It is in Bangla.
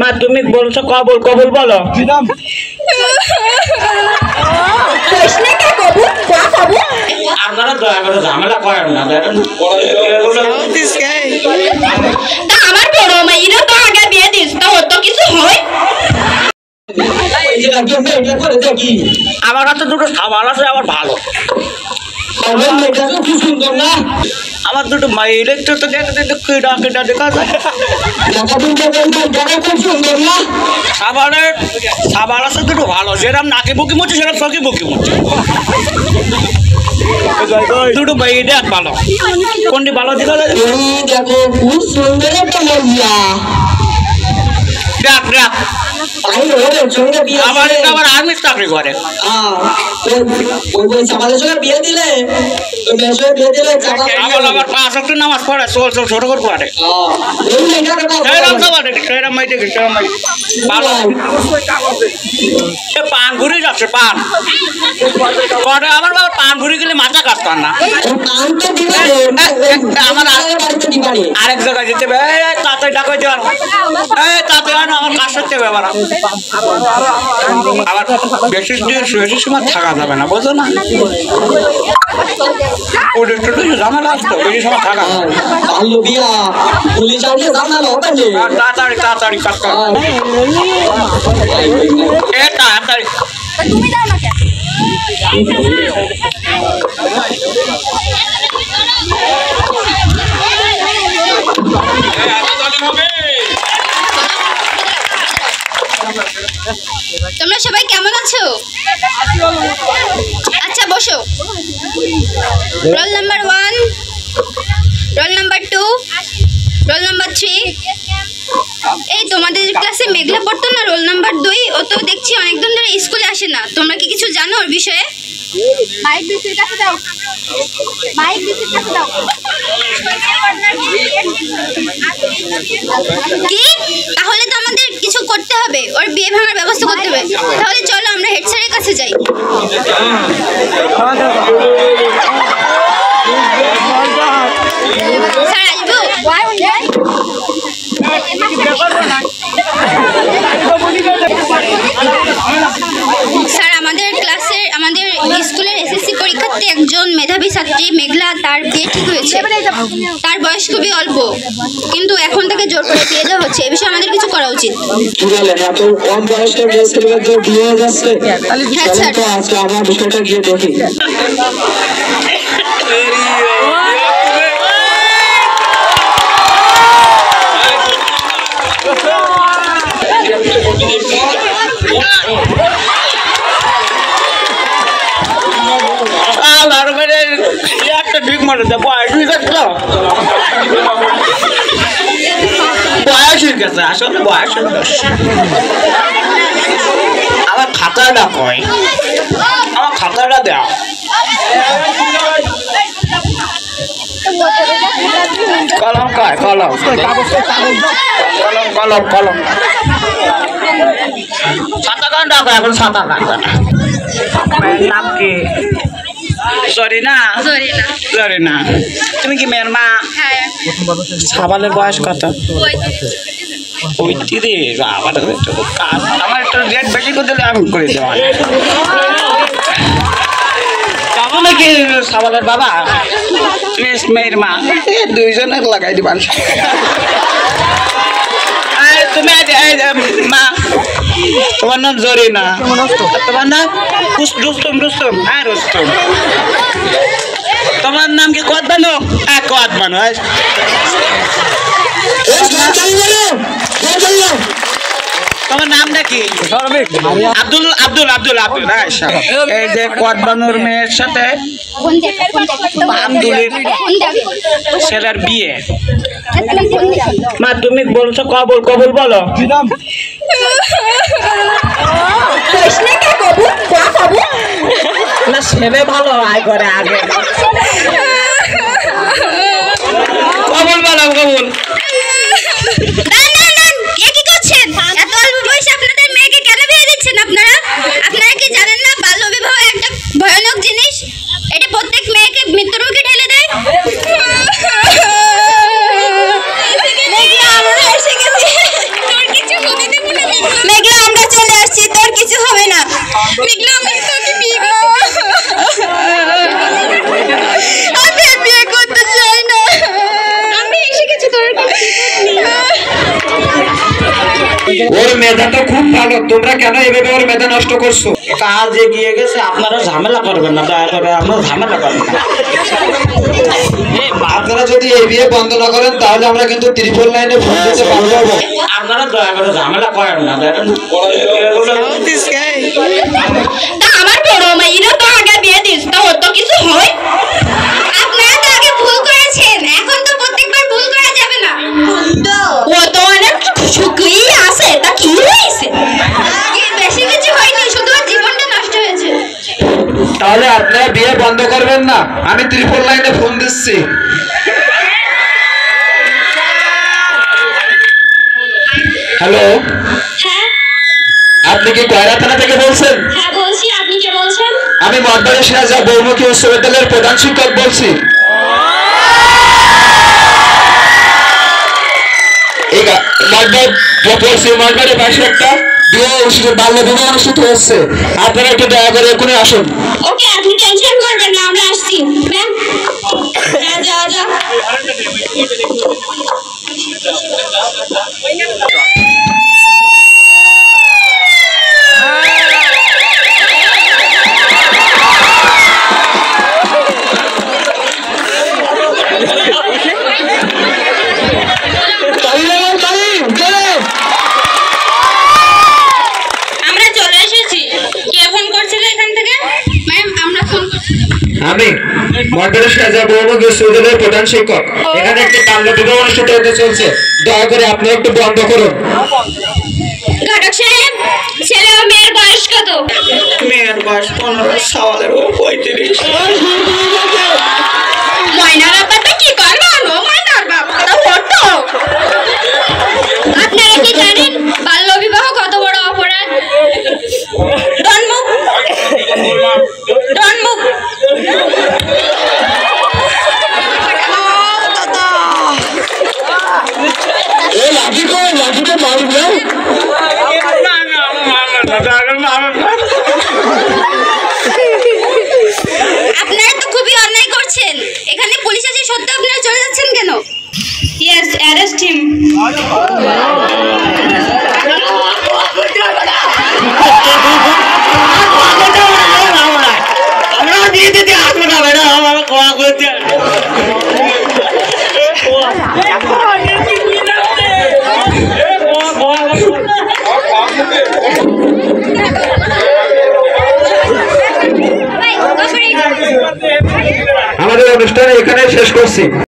মা তুমি বলছো কবুল কবুল বলো। আপনারা দয়া করে ঝামেলা করেন না। আমার বড় মাইরা তো আগে বিয়ে দিস তো অত কিছু হয়। আমার কাছে দুটো সাবান আছে, আমার ভালো। খুব সুন্দর না? আমার দুটো মাইল একটু তো কেটা কেটা দেখা যায়। খুব সুন্দর না? সাবানের সাবান আছে দুটো ভালো, যেরকম নাকি বুকি মুচ্ছে সেরকম চোখে বুকি মুচ্ছে। দুটো মাইল এক ভালো, কোনটি ভালো দেখা যায়? দেখো খুব সুন্দর একটা মহিলা। দেখ দেখ আমার আর্মি চাকরি করে। বিয়ে দিলে আমার 5 ওয়াক্ত নামাজ পড়ে, চল চল ছোট করে পড়ে। পান ঘুরে যাচ্ছে, পান পরে আমার বাবা পান ঘুরে গেলে মাথা কাটতাম না। আমার আরেক জায়গায় যেতে হবে, তাতে ডাকাই দেওয়ার তাতে আমার কাজ করতে হবে। আবার বেশি বেশি সময় থাকা যাবে না, বুঝো না? ঝামেলা আসতো, বেশি সময় থাকা তাড়াতাড়ি তাড়াতাড়ি কাজ কর। তাড়াতাড়ি তোমরা সবাই কেমন আছো? আচ্ছা বসো। Roll number 1, roll number 2, roll number 3। এই তোমাদের ক্লাসে মেঘলা পড়তো না, রোল নাম্বার 2? ও তো দেখছি অনেকদিন ধরে স্কুলে আসে না। তোমরা কি কিছু জানো ওর বিষয়ে? মাইক বিসির কাছে দাও, মাইক বিসির কাছে দাও। কি? তাহলে তো আমাদের কিছু করতে হবে, ওর বিয়ে ভাঙার ব্যবস্থা করতে হবে। তাহলে চলো আমরা হেড স্যারের কাছে যাই। স্যার আসবো? স্যার আমাদের ক্লাসের আমাদের স্কুলের এসএসসি পরীক্ষার্থী একজন মেধাবী ছাত্রী মেঘলা, তার বিয়ে ঠিক হয়েছে। তার বয়স খুবই অল্প, কিন্তু এখন তাকে জোর করে বিয়ে দেওয়া হচ্ছে। এ বিষয়ে আমাদের কিছু করা উচিত। হ্যাঁ স্যার। আমার বিষয়টা গিয়ে দেখি। একটা ঠিক মনে বয়স হয়ে গেছে, বয়স হয়ে গেছে, আসলে বয়স হয়ে গেছে। আমার খাতাটা কয়, আমার খাতাটা দেওয়া। কলম কয়, কলম কলম কলম কলম। ছাতা কান রাখো, এখন ছাতা লাগবে না। নাম কি? জরিনা। জরিনা, তুমি কি মেয়ের মা? সাবালের বয়স কত? আমার একটু রেট বেশি করে দিলে আমি করে দেবো। তখন কি সাবালের বাবা মেয়ের মা, দুইজনের লাগাই দিবান। তুমি মা, তোমার নাম জরিনা, তোমার নাম রুস্তম? রুস্তম, হ্যাঁ রুস্তম। তোমার নাম কি কদ বানো? হ্যাঁ কদ বানো। তোমার নামটা কি? আব্দুল আব্দুল আব্দুল আব্দুল। এই যে কদ বানোর মেয়ের সাথে আব্দুলের ছেলের বিয়ে। মা তুমি বলছো কবুল কবুল বলো। না ছেলে ভালো আয় করে আগে। কবুল বলো কবুল। কি করছেন? এত অল্প বয়সে আপনাদের মেয়েকে কেন বিয়ে দিচ্ছেন আপনারা? আপনারা কি জানেন না বাল্য বিবাহ একটা ভয়ানক জিনিস? এটা প্রত্যেক মেয়েকে মৃত্যুর মুখে ঠেলে দেয়। আমরা এসে গেছি, তোর কিছু ওর মেধা তো খুব ভালো, তোমরা কেন এভাবে ওর মেধা নষ্ট করছো? কাজ এগিয়ে গেছে, আপনারা ঝামেলা করবেন না, দয়া করে আপনারা ঝামেলা করবেন না। আপনারা যদি এই বিয়ে বন্ধ না করেন তাহলে আমরা কিন্তু ত্রিপল লাইনে ফোন দিতে পারবো। আপনারা দয়া করে ঝামেলা করেন না। তা আমার বড় মেয়েরও তো আগে বিয়ে দিস, তো ওর তো কিছু হয়। আপনারা তো আগে ভুল করেছেন, এখন তো প্রত্যেকবার ভুল করা যাবে না। ও তো অনেক সুখী আছে, তা কি হয়েছে? বেশি কিছু হয়নি, শুধু ওর জীবনটা নষ্ট হয়েছে। তাহলে আপনারা বিয়ে বন্ধ করবেন না, আমি ত্রিপল লাইনে ফোন দিচ্ছি। হ্যালো, হ্যাঁ আপনি কি কয়রা থানা থেকে বলছেন? হ্যাঁ বলছি, আপনি কে বলছেন? আমি মঠবাড়ি সিরাজা বহুমুখী উচ্চ বিদ্যালয়ের প্রধান শিক্ষক বলছি। মঠবাড়ির পাশে একটা বিয়ে বাল্য বিবাহ অনুষ্ঠিত হচ্ছে, আপনারা একটু দয়া করে এখনই আসুন। ওকে, আপনি টেনশন করবেন না, আমরা আসছি। ম্যাম যা যা। আমরা চলে এসেছি। কে ফোন করছিল এখান থেকে? ম্যাম আমরা ফোন করছি। আমি মঠবাড়ি সিরাজা বহুমুখী উচ্চ বিদ্যালয়ের প্রধান শিক্ষক। এখানে একটি বাল্য বিবাহ অনুষ্ঠিত হতে চলছে, দয়া করে আপনি একটু বন্ধ করুন। ঘটক সাহেব, ছেলে ও মেয়ের বয়স কত? মেয়ের বয়স 15, সওয়ালের 35। ময়নার ব্যাপারটা কি করবেন? ও ময়নার ব্যাপারটা হতো। আপনারা কি জানেন বাল্য বিবাহ কত বড় অপরাধ? ডন মুভ, ডন মুভ। আপনারা তো খুবই অন্যায় করছেন। এখানে পুলিশ আছে সত্ত্বেও আপনারা চলে যাচ্ছেন কেন? Yes, arrest him. আমরা দিয়ে দিতে আসবো না ম্যাডাম, আমার কোয়া করতে। আমাদের অনুষ্ঠান এখানে শেষ করছি।